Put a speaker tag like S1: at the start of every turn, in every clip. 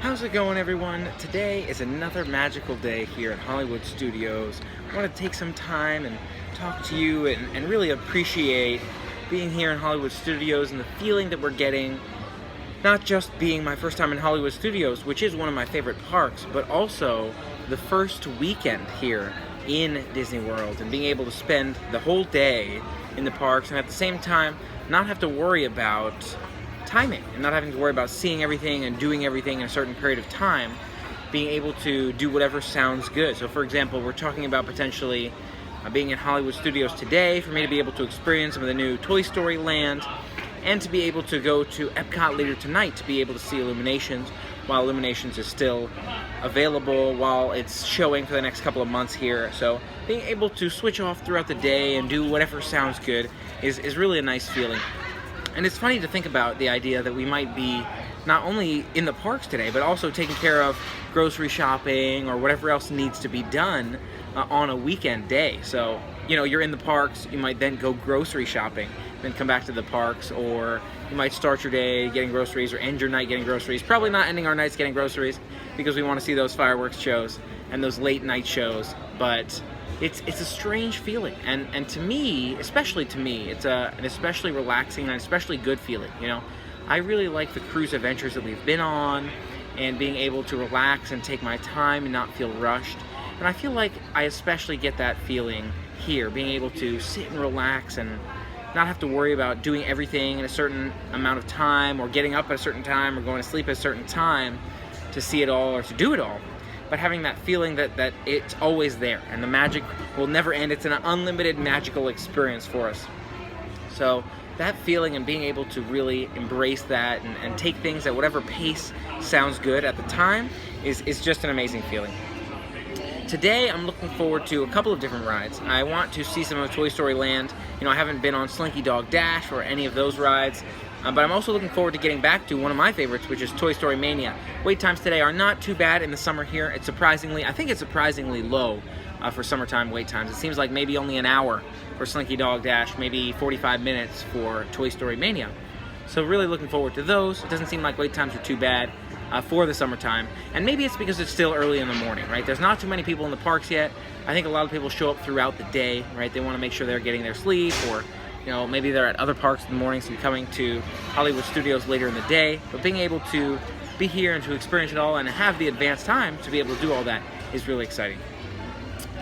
S1: How's it going, everyone? Today is another magical day here at Hollywood Studios. I want to take some time and talk to you and really appreciate being here in Hollywood Studios and the feeling that we're getting. Not just being my first time in Hollywood Studios, which is one of my favorite parks, but also the first weekend here in Disney World and being able to spend the whole day in the parks and at the same time not have to worry about timing and not having to worry about seeing everything and doing everything in a certain period of time, being able to do whatever sounds good. So for example, we're talking about potentially being in Hollywood Studios today for me to be able to experience some of the new Toy Story Land and to be able to go to Epcot later tonight to be able to see Illuminations while Illuminations is still available, while it's showing for the next couple of months here. So being able to switch off throughout the day and do whatever sounds good is really a nice feeling. And it's funny to think about the idea that we might be not only in the parks today, but also taking care of grocery shopping or whatever else needs to be done on a weekend day. So, you know, you're in the parks, you might then go grocery shopping, then come back to the parks, or you might start your day getting groceries or end your night getting groceries. Probably not ending our nights getting groceries because we want to see those fireworks shows and those late night shows, but it's a strange feeling, and to me, especially to me, it's an especially relaxing and especially good feeling. You know, I really like the cruise adventures that we've been on and being able to relax and take my time and not feel rushed. And I feel like I especially get that feeling here, being able to sit and relax and not have to worry about doing everything in a certain amount of time or getting up at a certain time or going to sleep at a certain time to see it all or to do it all. But having that feeling that it's always there and the magic will never end. It's an unlimited magical experience for us. So that feeling and being able to really embrace that and take things at whatever pace sounds good at the time is just an amazing feeling. Today I'm looking forward to a couple of different rides. I want to see some of Toy Story Land. You know, I haven't been on Slinky Dog Dash or any of those rides. But I'm also looking forward to getting back to one of my favorites, which is Toy Story Mania. Wait times today are not too bad in the summer here. I think it's surprisingly low for summertime wait times. It seems like maybe only an hour for Slinky Dog Dash, maybe 45 minutes for Toy Story Mania. So really looking forward to those. It doesn't seem like wait times are too bad for the summertime. And maybe it's because it's still early in the morning, right? There's not too many people in the parks yet. I think a lot of people show up throughout the day, right? They want to make sure they're getting their sleep, or you know, maybe they're at other parks in the morning, so coming to Hollywood Studios later in the day. But being able to be here and to experience it all and have the advanced time to be able to do all that is really exciting.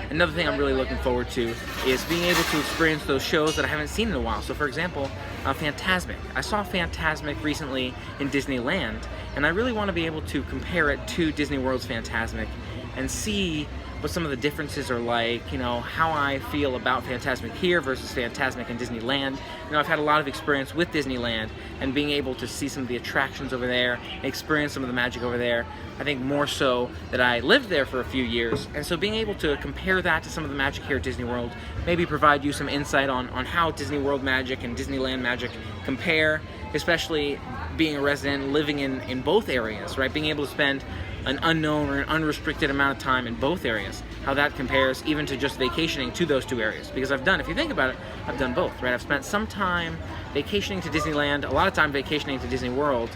S1: Another thing I'm really looking forward to is being able to experience those shows that I haven't seen in a while. So for example, Fantasmic. I saw Fantasmic recently in Disneyland, and I really want to be able to compare it to Disney World's Fantasmic and see what some of the differences are like, you know, how I feel about Fantasmic here versus Fantasmic in Disneyland. You know, I've had a lot of experience with Disneyland and being able to see some of the attractions over there, experience some of the magic over there. I think more so that I lived there for a few years, and so being able to compare that to some of the magic here at Disney World, maybe provide you some insight on how Disney World magic and Disneyland magic compare, especially being a resident living in both areas, right? Being able to spend an unknown or an unrestricted amount of time in both areas, how that compares even to just vacationing to those two areas. Because if you think about it, I've done both, right? I've spent some time vacationing to Disneyland, a lot of time vacationing to Disney World,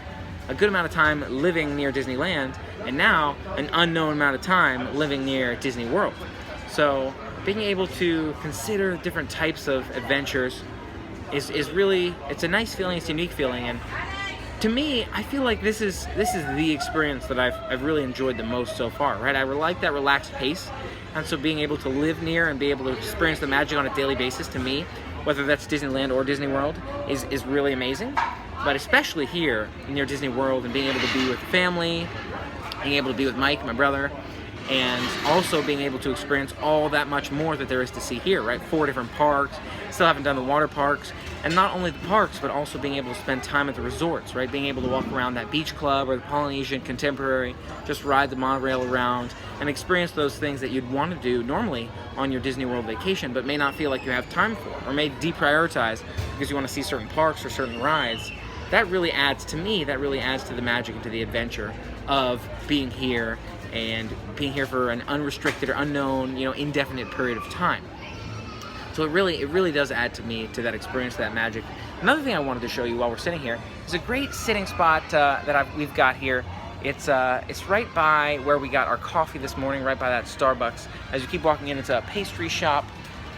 S1: a good amount of time living near Disneyland, and now an unknown amount of time living near Disney World. So being able to consider different types of adventures is really, it's a nice feeling, it's a unique feeling, and to me, I feel like this is the experience that I've really enjoyed the most so far, right? I like that relaxed pace, and so being able to live near and be able to experience the magic on a daily basis, to me, whether that's Disneyland or Disney World, is really amazing. But especially here near Disney World and being able to be with family, being able to be with Mike, my brother, and also being able to experience all that much more that there is to see here, right? 4 different parks, still haven't done the water parks, and not only the parks, but also being able to spend time at the resorts, right? Being able to walk around that beach club or the Polynesian Contemporary, just ride the monorail around and experience those things that you'd want to do normally on your Disney World vacation, but may not feel like you have time for, or may deprioritize because you want to see certain parks or certain rides. That really adds to the magic and to the adventure of being here and being here for an unrestricted or unknown, you know, indefinite period of time. So it really does add to that experience, that magic. Another thing I wanted to show you while we're sitting here is a great sitting spot that we've got here It's right by where we got our coffee this morning, right by that Starbucks. As you keep walking in, it's a pastry shop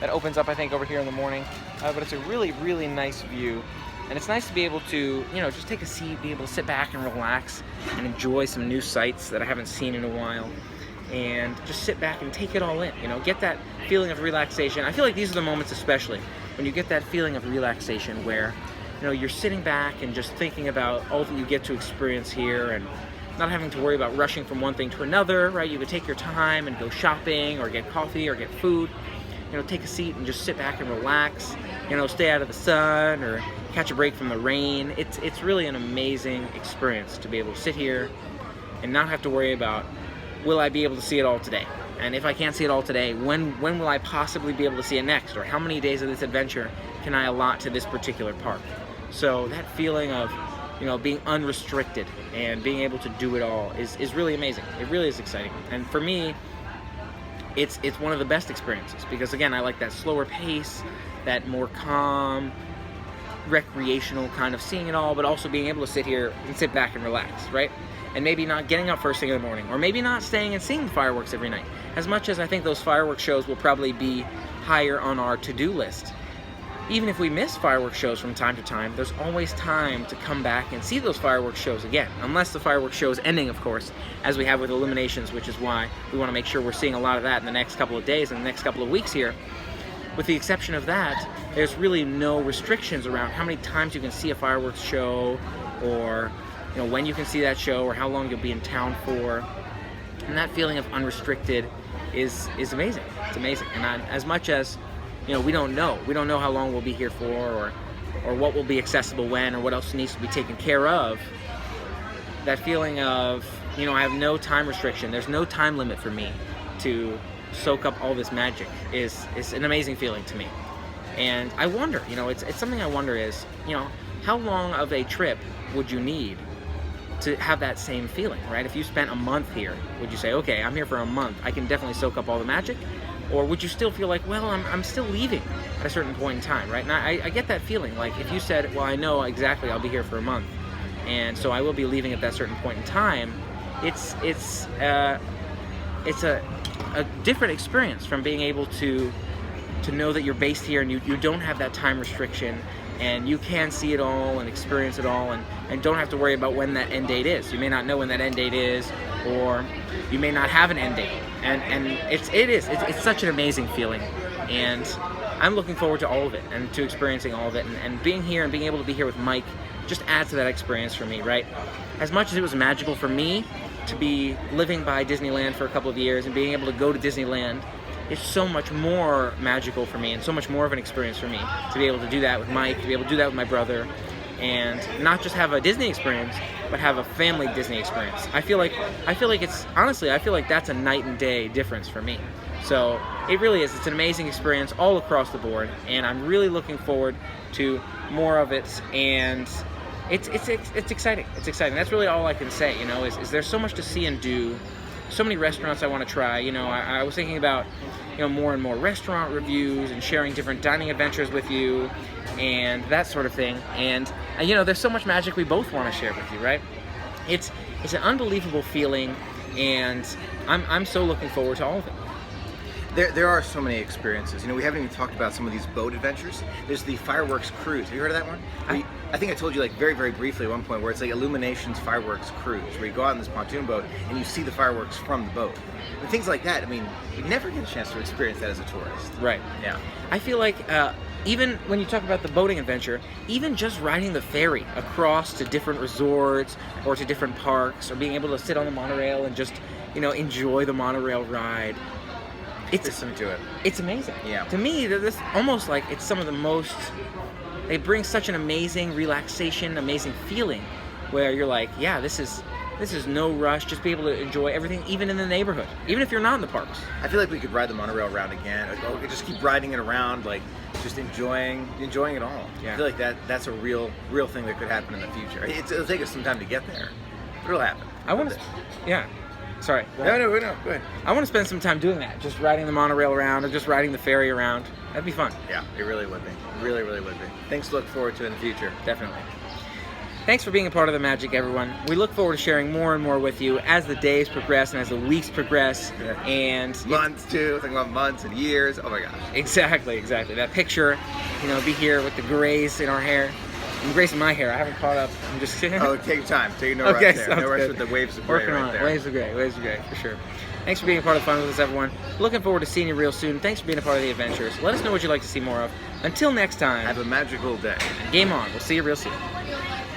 S1: that opens up, I think, over here in the morning. But it's a really, really nice view. And it's nice to be able to, just take a seat, be able to sit back and relax and enjoy some new sights that I haven't seen in a while. And just sit back and take it all in, get that feeling of relaxation. I feel like these are the moments especially when you get that feeling of relaxation where, you're sitting back and just thinking about all that you get to experience here and not having to worry about rushing from one thing to another, right? You could take your time and go shopping or get coffee or get food, take a seat and just sit back and relax, stay out of the sun or catch a break from the rain. It's really an amazing experience to be able to sit here and not have to worry about, will I be able to see it all today? And if I can't see it all today, when will I possibly be able to see it next? Or how many days of this adventure can I allot to this particular park? So that feeling of, being unrestricted and being able to do it all is really amazing. It really is exciting. And for me, it's one of the best experiences because, again, I like that slower pace, that more calm, recreational kind of seeing it all, but also being able to sit here and sit back and relax, right? And maybe not getting up first thing in the morning, or maybe not staying and seeing the fireworks every night. As much as I think those fireworks shows will probably be higher on our to-do list, even if we miss fireworks shows from time to time, there's always time to come back and see those fireworks shows again. Unless the fireworks show is ending, of course, as we have with illuminations, which is why we want to make sure we're seeing a lot of that in the next couple of days and the next couple of weeks here. With the exception of that, there's really no restrictions around how many times you can see a fireworks show, or when you can see that show, or how long you'll be in town for. And that feeling of unrestricted is amazing. It's amazing. And as much as we don't know how long we'll be here for, or what will be accessible when, or what else needs to be taken care of. That feeling of I have no time restriction. There's no time limit for me to soak up all this magic is an amazing feeling to me. And I wonder, it's something I wonder is, how long of a trip would you need to have that same feeling, right? If you spent a month here, would you say, okay, I'm here for a month, I can definitely soak up all the magic? Or would you still feel like, well, I'm still leaving at a certain point in time, right? And I get that feeling, like if you said, well, I know exactly I'll be here for a month, and so I will be leaving at that certain point in time, it's a different experience from being able to know that you're based here and you don't have that time restriction, and you can see it all and experience it all, and don't have to worry about when that end date is. You may not know when that end date is, or you may not have an end date, and it's such an amazing feeling, and I'm looking forward to all of it and to experiencing all of it, and being here and being able to be here with Mike just adds to that experience for me, right? As much as it was magical for me to be living by Disneyland for a couple of years and being able to go to Disneyland, it's so much more magical for me and so much more of an experience for me to be able to do that with Mike, to be able to do that with my brother, and not just have a Disney experience, but have a family Disney experience. I feel like it's, honestly, I feel like that's a night and day difference for me. So it really is. It's an amazing experience all across the board, and I'm really looking forward to more of it, and it's exciting. It's exciting. That's really all I can say, is there's so much to see and do, so many restaurants I want to try. I was thinking about, more and more restaurant reviews and sharing different dining adventures with you and that sort of thing. And, there's so much magic we both want to share with you, right? It's an unbelievable feeling, and I'm so looking forward to all of it.
S2: There are so many experiences. We haven't even talked about some of these boat adventures. There's the fireworks cruise. Have you heard of that one? I think I told you very, very briefly at one point, where it's like Illuminations fireworks cruise, where you go out in this pontoon boat and you see the fireworks from the boat. And things like that, you never get a chance to experience that as a tourist.
S1: Right.
S2: Yeah.
S1: I feel like even when you talk about the boating adventure, even just riding the ferry across to different resorts or to different parks, or being able to sit on the monorail and just, enjoy the monorail ride,
S2: Listen to it.
S1: It's amazing.
S2: Yeah.
S1: To me, this almost like it's some of the most. They bring such an amazing relaxation, amazing feeling, where you're like, yeah, this is no rush. Just be able to enjoy everything, even in the neighborhood, even if you're not in the parks.
S2: I feel like we could ride the monorail around again. Or we could just keep riding it around, just enjoying it all.
S1: Yeah.
S2: I feel like that's a real thing that could happen in the future. It'll take us some time to get there, but it'll happen.
S1: I want to. Yeah. Sorry.
S2: No, go ahead.
S1: I want to spend some time doing that, just riding the monorail around, or just riding the ferry around. That'd be fun.
S2: Yeah, it really would be. Really, really would be. Things to look forward to in the future.
S1: Definitely. Thanks for being a part of the magic, everyone. We look forward to sharing more and more with you as the days progress and as the weeks progress.
S2: Yeah.
S1: And
S2: Months too, thinking about months and years. Oh my gosh.
S1: exactly. That picture, be here with the grays in our hair. I'm grays in my hair. I haven't caught up. I'm just kidding.
S2: Oh, take your time. Take no
S1: Okay,
S2: rush there.
S1: sounds
S2: No rush
S1: good.
S2: with the waves of gray
S1: Working
S2: right
S1: on it.
S2: there.
S1: Waves of gray, for sure. Thanks for being a part of the fun with us, everyone. Looking forward to seeing you real soon. Thanks for being a part of the adventures. Let us know what you'd like to see more of. Until next time,
S2: Have a magical day.
S1: game on. We'll see you real soon.